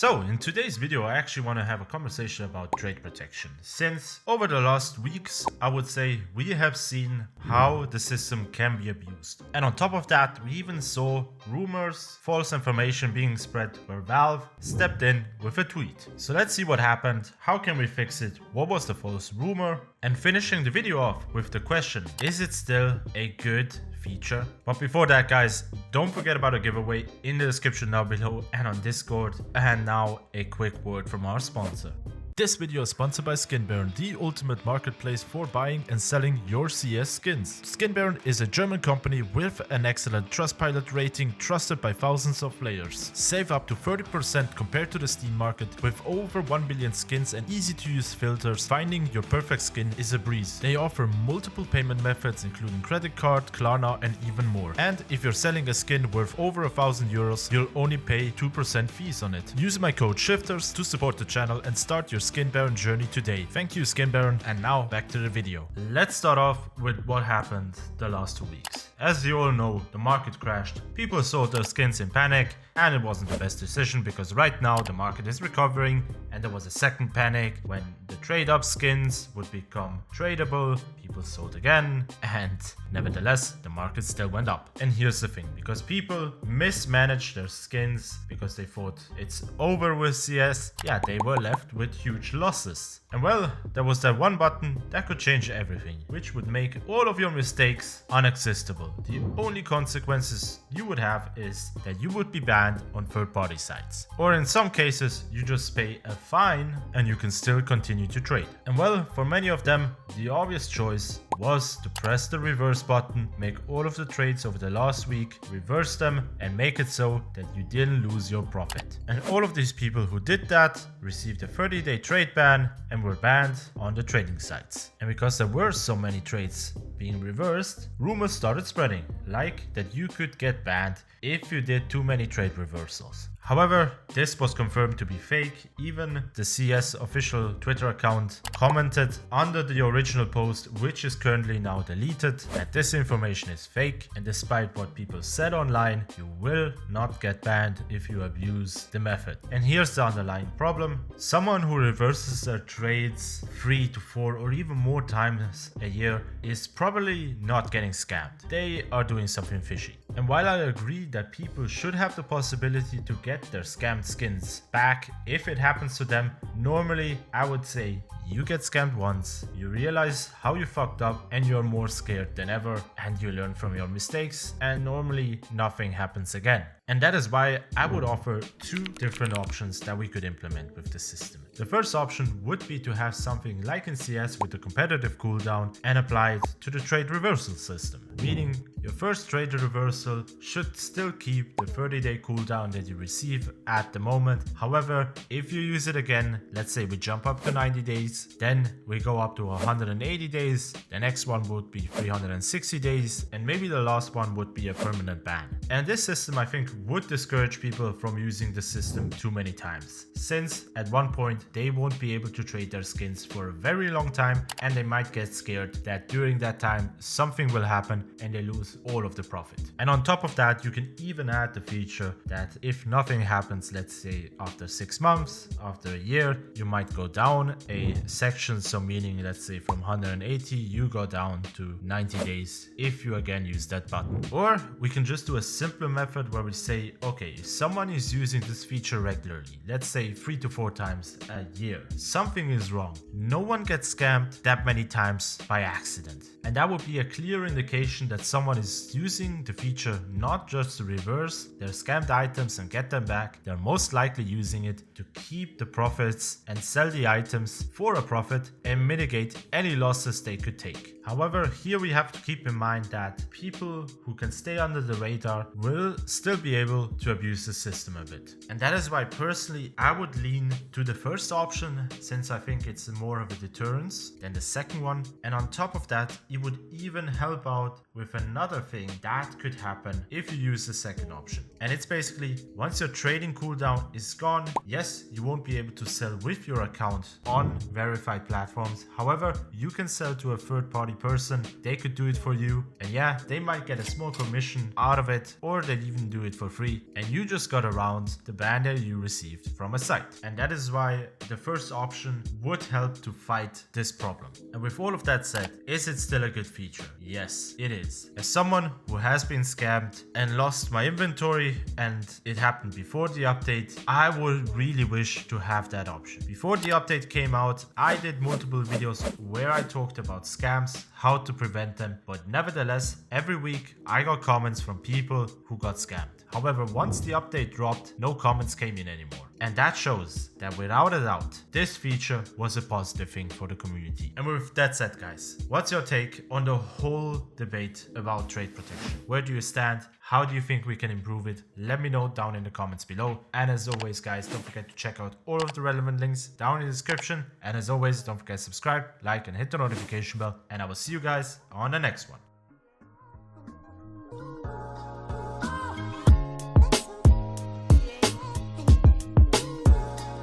So in today's video I actually want to have a conversation about trade protection, since over the last weeks I would say we have seen how the system can be abused. And on top of that we even saw rumors, false information being spread where Valve stepped in with a tweet. So let's see what happened, how can we fix it, what was the false rumor, and finishing the video off with the question, is it still a good feature? But before that guys, don't forget about a giveaway in the description down below and on Discord. And now a quick word from our sponsor. This video is sponsored by SkinBaron, the ultimate marketplace for buying and selling your CS skins. SkinBaron is a German company with an excellent Trustpilot rating, trusted by thousands of players. Save up to 30% compared to the Steam market. With over 1 billion skins and easy to use filters, finding your perfect skin is a breeze. They offer multiple payment methods including credit card, Klarna and even more. And if you're selling a skin worth over €1,000, you'll only pay 2% fees on it. Use my code Shifterz to support the channel and start your SkinBaron journey today. Thank you SkinBaron, and now back to the video. Let's start off with what happened the last 2 weeks. As you all know, the market crashed, people sold their skins in panic, and it wasn't the best decision because right now the market is recovering, and there was a second panic when the trade up skins would become tradable, people sold again, and nevertheless the market still went up. And here's the thing, because people mismanaged their skins because they thought it's over with CS, yeah, they were left with huge losses. And well, there was that one button that could change everything, which would make all of your mistakes unexistable. The only consequences you would have is that you would be banned on third-party sites. Or in some cases, you just pay a fine and you can still continue to trade. And well, for many of them, the obvious choice was to press the reverse button, make all of the trades over the last week, reverse them, and make it so that you didn't lose your profit. And all of these people who did that received a 30-day trade ban and were banned on the trading sites. And because there were so many trades being reversed, rumors started spreading, like that you could get banned if you did too many trade reversals. However, this was confirmed to be fake. Even the CS official Twitter account commented under the original post, which is currently now deleted, that this information is fake, and despite what people said online, you will not get banned if you abuse the method. And here's the underlying problem. Someone who reverses their trades 3 to 4 or even more times a year is probably not getting scammed. They are doing something fishy. And while I agree that people should have the possibility to get their scammed skins back if it happens to them, normally I would say you get scammed once, you realize how you fucked up, and you're more scared than ever, and you learn from your mistakes, and normally nothing happens again. And that is why I would offer 2 different options that we could implement with the system. The first option would be to have something like in CS with the competitive cooldown and apply it to the trade reversal system, meaning your first trade reversal should still keep the 30-day cooldown that you receive at the moment. However, if you use it again, let's say we jump up to 90 days, then we go up to 180 days, the next one would be 360 days, and maybe the last one would be a permanent ban. And this system I think would discourage people from using the system too many times, since at one point they won't be able to trade their skins for a very long time, and they might get scared that during that time something will happen and they lose all of the profit. And on top of that, you can even add the feature that if nothing happens, let's say after 6 months, after a year, you might go down a section, so meaning let's say from 180 you go down to 90 days if you again use that button. Or we can just do a simpler method where we say, okay, if someone is using this feature regularly, let's say 3 to 4 times a year, something is wrong. No one gets scammed that many times by accident. And that would be a clear indication that someone is using the feature not just to reverse their scammed items and get them back. They're most likely using it to keep the profits and sell the items for a profit and mitigate any losses they could take. However, here we have to keep in mind that people who can stay under the radar will still be able to abuse the system a bit. And that is why personally I would lean to the first first option, since I think it's more of a deterrence than the second one. And on top of that, it would even help out with another thing that could happen if you use the second option. And it's basically, once your trading cooldown is gone, yes, you won't be able to sell with your account on verified platforms. However, you can sell to a third-party person. They could do it for you. And yeah, they might get a small commission out of it, or they'd even do it for free. And you just got around the ban that you received from a site. And that is why the first option would help to fight this problem. And with all of that said, is it still a good feature? Yes, it is. As someone who has been scammed and lost my inventory, and it happened before the update, I would really wish to have that option. Before the update came out, I did multiple videos where I talked about scams, how to prevent them, but nevertheless, every week I got comments from people who got scammed. However, once the update dropped, no comments came in anymore. And that shows that without a doubt, this feature was a positive thing for the community. And with that said, guys, what's your take on the whole debate about trade protection? Where do you stand? How do you think we can improve it? Let me know down in the comments below. And as always, guys, don't forget to check out all of the relevant links down in the description. And as always, don't forget to subscribe, like, and hit the notification bell. And I will see you guys on the next one.